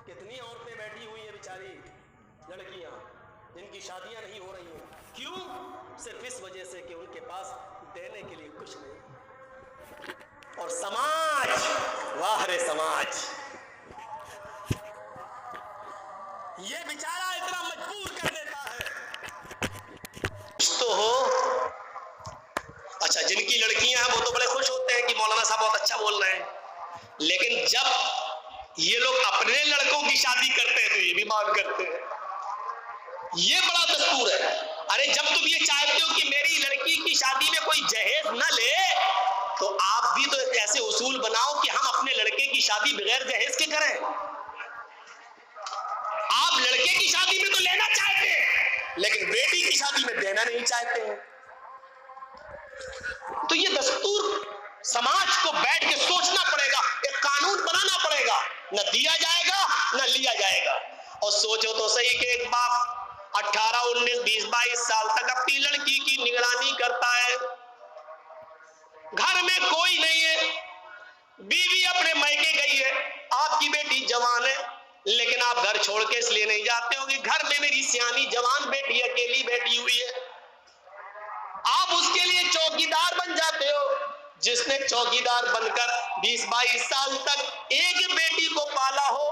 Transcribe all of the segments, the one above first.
कितनी औरतें बैठी हुई हैं बेचारी लड़कियां जिनकी शादियां नहीं हो रही हैं। क्यों? सिर्फ इस वजह से कि उनके पास देने के लिए कुछ नहीं। और समाज, वाह रे समाज, ये बेचारा इतना मजबूर कर देता है। तो हो अच्छा, जिनकी लड़कियां हैं वो तो बड़े खुश होते हैं कि मौलाना साहब बहुत अच्छा बोल रहे हैं, लेकिन जब ये लोग अपने लड़कों की शादी करते हैं तो ये भी मांग करते हैं। ये बड़ा दस्तूर है। अरे जब तुम ये चाहते हो कि मेरी लड़की की शादी में कोई जहेज न ले, तो आप भी तो ऐसे उसूल बनाओ कि हम अपने लड़के की शादी बगैर जहेज के करें। आप लड़के की शादी में तो लेना चाहते हैं, लेकिन बेटी की शादी में देना नहीं चाहते हैं। तो ये दस्तूर समाज को बैठ के सोचना पड़ेगा, एक कानून बनाना पड़ेगा, न दिया जाएगा न लिया जाएगा। और सोचो तो सही कि एक बाप 18, 19, 20, 22 साल तक अपनी लड़की की निगरानी करता है, घर में कोई नहीं है, बीवी अपने मायके गई है, आपकी बेटी जवान है, लेकिन आप घर छोड़ के इसलिए नहीं जाते हो कि घर में मेरी सियानी जवान बेटी अकेली बैठी हुई है। आप उसके लिए चौकीदार बन जाते हो। जिसने चौकीदार बनकर 20-22 साल तक एक बेटी को पाला हो,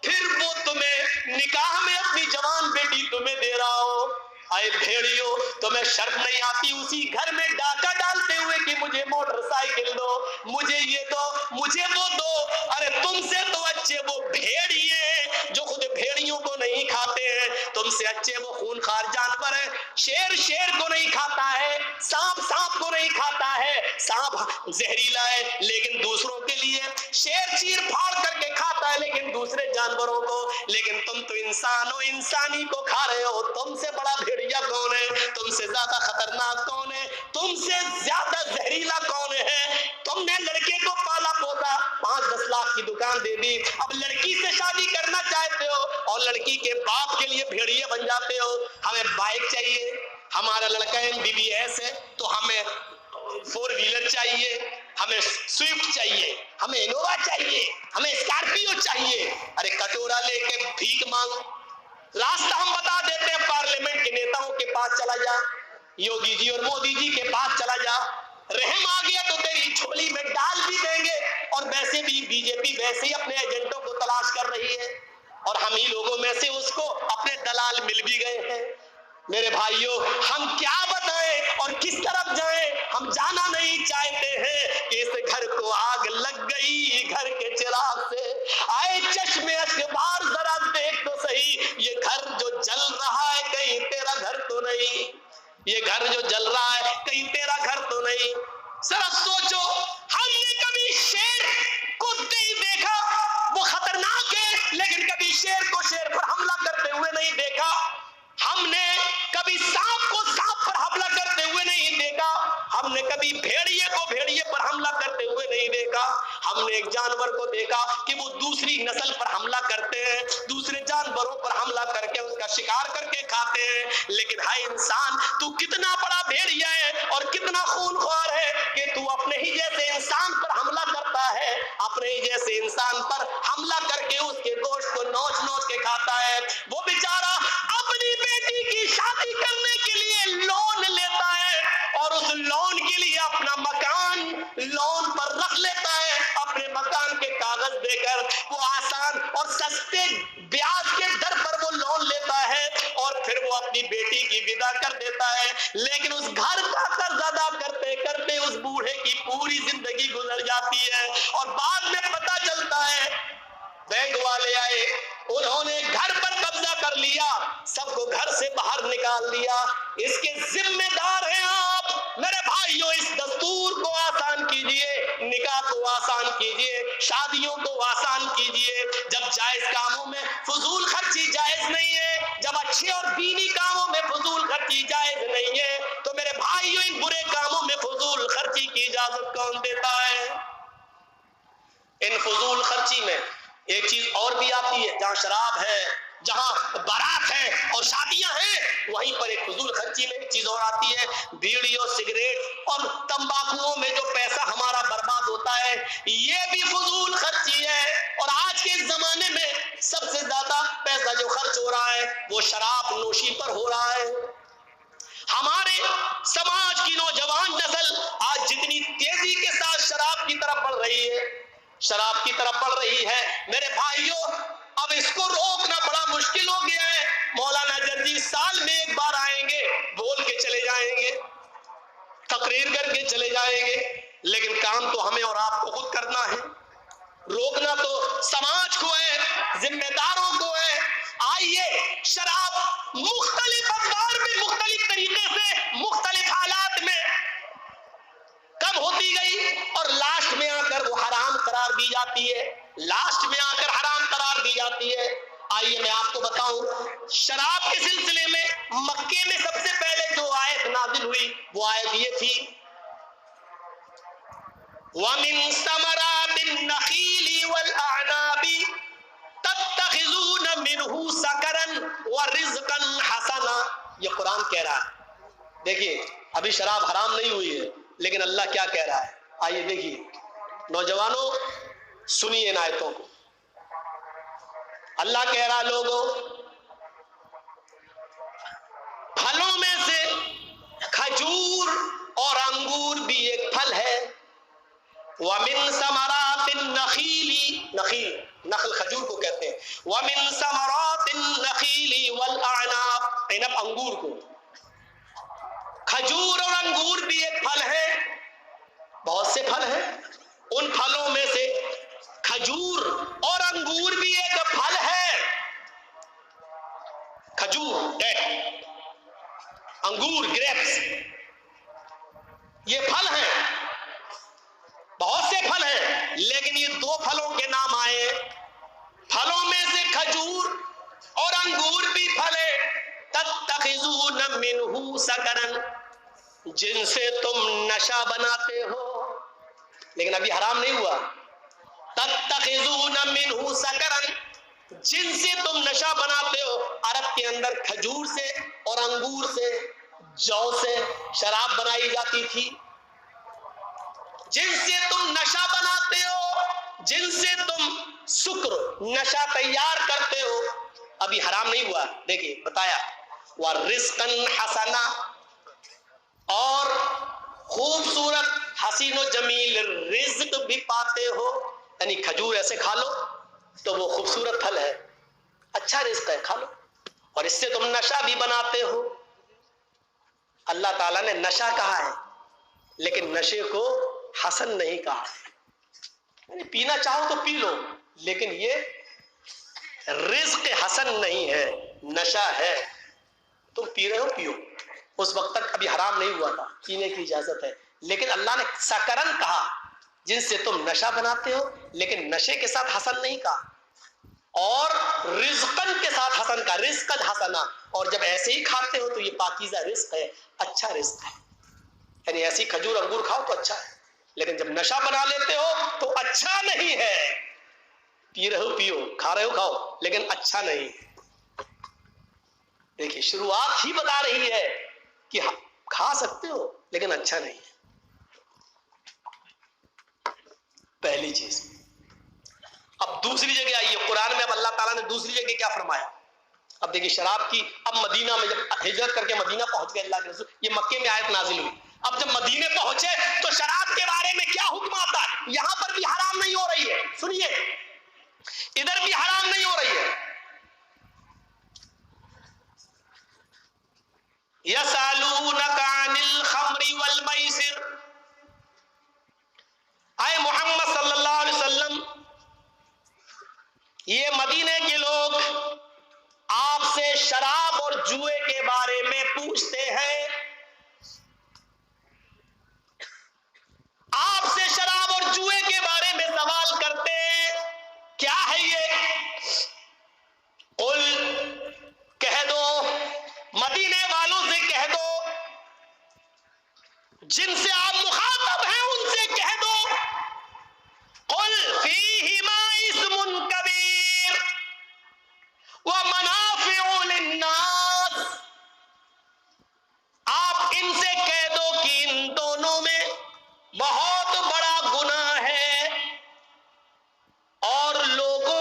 फिर वो तुम्हें निकाह में अपनी जवान बेटी तुम्हें दे रहा हो। आए भेड़ियो, तुम्हें शर्म नहीं आती उसी घर में डाका डालते हुए कि मुझे मोटरसाइकिल दो, मुझे ये दो, मुझे वो दो। अरे तुमसे तो अच्छे वो भेड़िए जो खुद भेड़ियों को नहीं खाते हैं, तुमसे अच्छे वो खूनखार जानवर है। शेर शेर को नहीं खाता है, सांप सांप को नहीं खाता है। सांप जहरीला है लेकिन दूसरों के लिए, शेर चीर फाड़ करके खाता है लेकिन दूसरे जानवरों को। लेकिन तुम तो इंसान हो, इंसानी को खा रहे हो। तुमसे बड़ा भेड़िया कौन है? तुमसे ज्यादा खतरनाक कौन है? तुमसे ज्यादा जहरीला कौन है? तुमने लड़के को पाला पोसा, 5-10 लाख की दुकान दे दी, अब लड़की से शादी करना चाहते हो और लड़की के बाप के लिए भेड़िए बन जाते हो। हमें बाइक चाहिए, हमारा लड़का MBBS है तो हमें 4 व्हीलर चाहिए, हमें स्विफ्ट चाहिए, हमें इनोवा चाहिए, हमें स्कॉर्पियो चाहिए। अरे कटोरा लेके भीख मांग, रास्ता हम बता देते हैं। पार्लियामेंट के नेताओं के पास चला जा, योगी जी और मोदी जी के पास चला जा, रहम आ गया तो तेरी झोली में डाल भी देंगे। और वैसे भी बीजेपी वैसे ही अपने एजेंटों को तलाश कर रही है और हम ही लोगों में से उसको अपने दलाल मिल भी गए हैं। मेरे भाइयों, हम क्या बताएं और किस तरफ जाएं? हम जाना नहीं चाहते हैं कि इस घर को आग लग गई घर के चिराग से। आए चश्मे अखबार जरा देख तो सही, ये घर जो जल रहा है कहीं तेरा घर तो नहीं, ये घर जो जल रहा है कहीं तेरा घर तो नहीं। जरा सोचो, हमने कभी शेर को नहीं देखा, वो खतरनाक है, लेकिन कभी शेर को शेर पर हमला करते हुए नहीं देखा। हमने कभी सांप को सांप पर हमला करते हुए नहीं देखा। हमने कभी भेड़िए को भेड़िए पर हमला करते हुए नहीं देखा। हमने एक जानवर को देखा कि वो दूसरी नस्ल पर हमला करते हैं, दूसरे जानवरों पर हमला करके उसका शिकार करके खाते हैं। लेकिन हाय इंसान, तू कितना बड़ा भेड़िया है और कितना खूनख्वार है कि तू अपने ही जैसे इंसान पर हमला करता है, अपने ही जैसे इंसान पर हमला करके उसके गोश्त को नोच नोच के खाता है। वो बेचारा अपनी बेटी की शादी करने के लिए लोन लेता है और उस लोन के लिए अपना मकान लोन पर रख लेता है। अपने मकान के कागज देकर वो आसान और सस्ते ब्याज के दर पर वो लोन लेता है और फिर वो अपनी बेटी की विदा कर देता है। लेकिन उस घर का कर्ज अदा करते करते उस बूढ़े की पूरी जिंदगी गुजर जाती है और बाद में पता चलता है बैंक वाले आए, उन्होंने घर पर कब्जा कर लिया, सबको घर से बाहर निकाल दिया। इसके जिम्मेदार हैं आप। मेरे भाइयों, इस दस्तूर को आसान कीजिए, निकाह को आसान कीजिए, शादियों को आसान कीजिए। जब जायज कामों में फजूल खर्ची जायज नहीं है, जब अच्छे और दीनी कामों में फजूल खर्ची जायज नहीं है, तो मेरे भाइयों इन बुरे कामों में फजूल खर्ची की इजाजत कौन देता है? इन फजूल खर्ची में एक चीज और भी आती है, जहां शराब है, जहां बारात है और शादियां हैं, वहीं पर एक फजूल खर्ची में एक चीज और आती है, बीड़ी और सिगरेट और तंबाकुओं में जो पैसा हमारा बर्बाद होता है, ये भी फजूल खर्ची है। और आज के जमाने में सबसे ज्यादा पैसा जो खर्च हो रहा है वो शराब नोशी पर हो रहा है। हमारे समाज की नौजवान नस्ल आज जितनी तेजी के साथ शराब की तरफ बढ़ रही है, शराब की तरफ बढ़ रही है, मेरे भाइयों अब इसको रोकना बड़ा मुश्किल हो गया है। मौलाना जर्जी साल में एक बार आएंगे, बोल के चले जाएंगे, तकरीर करके चले जाएंगे, लेकिन काम तो हमें और आपको खुद करना है। रोकना तो समाज को है, जिम्मेदारों को है। आइए, शराब मुख्तलिफ अंदाज में, मुख्तलिफ तरीके से, मुख्तलिफ हालात में कम होती गई और लास्ट में आकर वो हराम करार दी जाती है, लास्ट में आकर हराम करार दी जाती है। आइए मैं आपको बताऊं, शराब के सिलसिले में मक्के में सबसे पहले जो आयत नाजिल हुई वो आयत ये थी, वमिन समरातिन नखीली वल अनाबी तत्तखिज़ून मिनहु सकरन व रिज़्क़न हसना। ये कुरान कह रहा है। देखिए, अभी शराब हराम नहीं हुई है, लेकिन अल्लाह क्या कह रहा है, आइए देखिए। नौजवानों सुनिए इन आयतों को। अल्लाह कह रहा है, लोगों, फलों में से खजूर और अंगूर भी एक फल है। वमिन समरातिन नखीली, नखील नखल खजूर को कहते हैं, वमिन समरातिन नखीली वल अनाब, इनब अंगूर को। खजूर और अंगूर भी एक फल है, बहुत से फल हैं, उन फलों में से खजूर और अंगूर भी एक फल है। खजूर डेट, अंगूर ग्रेप्स, ये फल हैं, बहुत से फल हैं, लेकिन ये दो फलों के नाम आए। फलों में से खजूर और अंगूर भी फल है। तत्तखिज़ून मिनहु सकरन, जिनसे तुम नशा बनाते हो, लेकिन अभी हराम नहीं हुआ। तत्तखिज़ून मिनहु सकरन, जिनसे तुम नशा बनाते हो। अरब के अंदर खजूर से और अंगूर से, जौ से शराब बनाई जाती थी। जिनसे तुम नशा बनाते हो, जिनसे तुम शुक्र नशा तैयार करते हो, अभी हराम नहीं हुआ। देखिए बताया, व रिज़्क़न हसना, और खूबसूरत हसीन व जमील रिज़्क़ भी पाते हो। यानी खजूर ऐसे खा लो तो वो खूबसूरत फल है, अच्छा रिज़्क़ है, खा लो, और इससे तुम नशा भी बनाते हो। अल्लाह ताला ने नशा कहा है, लेकिन नशे को हसन नहीं कहा है। पीना चाहो तो पी लो, लेकिन ये रिज़्क़ हसन नहीं है, नशा है। तुम पी रहे हो, पियो, उस वक्त तक अभी हराम नहीं हुआ था, पीने की इजाजत है। लेकिन अल्लाह ने सकरन कहा, जिनसे तुम नशा बनाते हो, लेकिन नशे के साथ हसन नहीं कहा। और रिज़्क़न के साथ हसन का, रिज़्क़न हसना, और जब ऐसे ही खाते हो तो ये पाकीज़ा रिज़्क़ है, अच्छा रिज़्क़ है। यानी ऐसी खजूर अंगूर खाओ तो अच्छा है, लेकिन जब नशा बना लेते हो तो अच्छा नहीं है। पी रहे हो पियो, खा रहे हो खाओ, लेकिन अच्छा नहीं है। देखिए, शुरुआत ही बता रही है कि खा सकते हो, लेकिन अच्छा नहीं है। पहली चीज। अब दूसरी जगह आइए, कुरान में अब अल्लाह ताला ने दूसरी जगह क्या फरमाया। अब देखिए, शराब की, अब मदीना में जब हिजरत करके मदीना पहुंच गए अल्लाह के रसूल, ये मक्के में आयत नाजिल हुई। अब जब मदीने पहुंचे तो शराब के बारे में क्या हुक्म आता है। यहां पर भी हराम नहीं हो रही है, सुनिए, इधर भी हराम नहीं हो रही है। यसअलूनका अनिल खम्रि वल मैसिर, आए मोहम्मद सल्लल्लाहु अलैहि वसल्लम, ये मदीने के लोग आपसे शराब और जुए के बारे में पूछते हैं। आपसे शराब और जुए के बारे में सवाल करते हैं, क्या है ये। कुल, कह दो, मदीने वालों से कह दो, जिनसे आप मुखातब हैं उनसे कह दो, कुल फीहिमा इस्मुन कबीर व मनाफिउ लिन्नास। आप इनसे कह दो कि इन दोनों में बहुत बड़ा गुनाह है और लोगों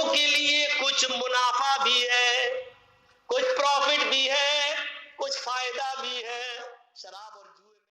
शराब और जूए